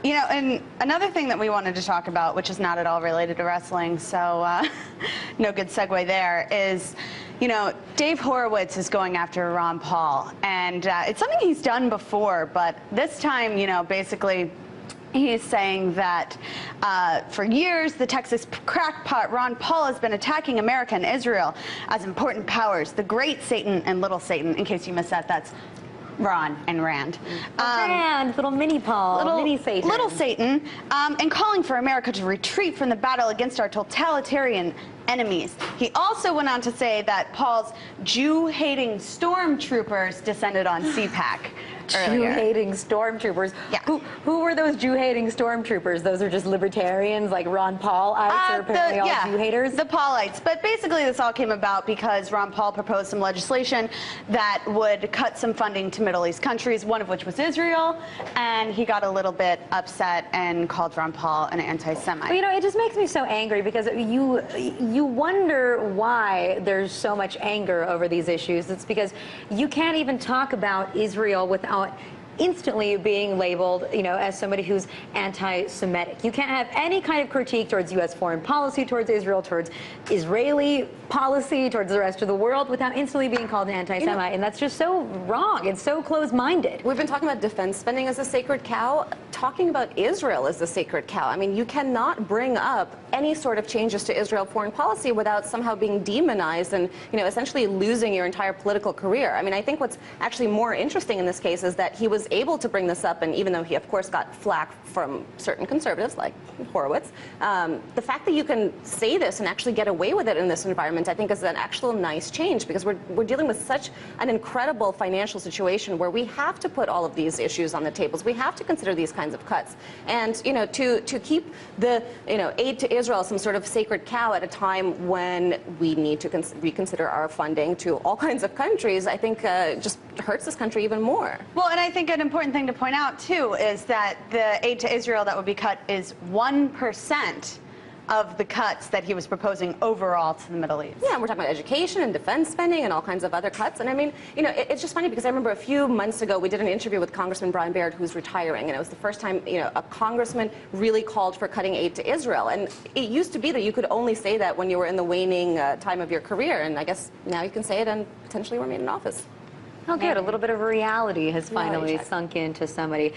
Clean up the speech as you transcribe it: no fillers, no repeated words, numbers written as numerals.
You know, and another thing that we wanted to talk about, which is not at all related to wrestling, so no good segue there, is, you know, Dave Horowitz is going after Ron Paul. And it's something he's done before, but this time, you know, basically, he's saying that for years, the Texas crackpot Ron Paul has been attacking America and Israel as important powers, the great Satan and little Satan. In case you missed that, that's Ron and Rand. Rand, little mini Paul, mini Satan. Little Satan, and calling for America to retreat from the battle against our totalitarian enemies. He also went on to say that Paul's Jew-hating stormtroopers descended on CPAC. Jew-hating stormtroopers. Yeah. Who were those Jew-hating stormtroopers? Those are just libertarians like Ron Paulites, or apparently all Jew-haters? The Paulites. But basically this all came about because Ron Paul proposed some legislation that would cut some funding to Middle East countries, one of which was Israel, and he got a little bit upset and called Ron Paul an anti-Semite. Well, you know, it just makes me so angry because you wonder why there's so much anger over these issues. It's because you can't even talk about Israel without instantly being labeled, you know, as somebody who's anti-Semitic. You can't have any kind of critique towards U.S. foreign policy, towards Israel, towards Israeli policy, towards the rest of the world without instantly being called an anti-Semite. You know, and that's just so wrong. It's so closed-minded. We've been talking about defense spending as a sacred cow. Talking about Israel as a sacred cow. I mean, you cannot bring up any sort of changes to Israel foreign policy without somehow being demonized and, you know, essentially losing your entire political career. I mean, I think what's actually more interesting in this case is that he was able to bring this up, and even though he, of course, got flack from certain conservatives like Horowitz, the fact that you can say this and actually get away with it in this environment, I think, is an actual nice change, because we're dealing with such an incredible financial situation where we have to put all of these issues on the tables. We have to consider these kinds of cuts, and, you know, to keep the, you know, aid to Israel some sort of sacred cow at a time when we need to reconsider our funding to all kinds of countries, I think just hurts this country even more. Well, and I think an important thing to point out, too, is that the aid to Israel that would be cut is 1% of the cuts that he was proposing overall to the Middle East. Yeah, and we're talking about education and defense spending and all kinds of other cuts. And I mean, you know, it's just funny because I remember a few months ago we did an interview with Congressman Brian Baird, who's retiring, and it was the first time, you know, a congressman really called for cutting aid to Israel. And it used to be that you could only say that when you were in the waning time of your career, and I guess now you can say it and potentially remain in office. Oh, good. A little bit of reality has finally sunk into somebody.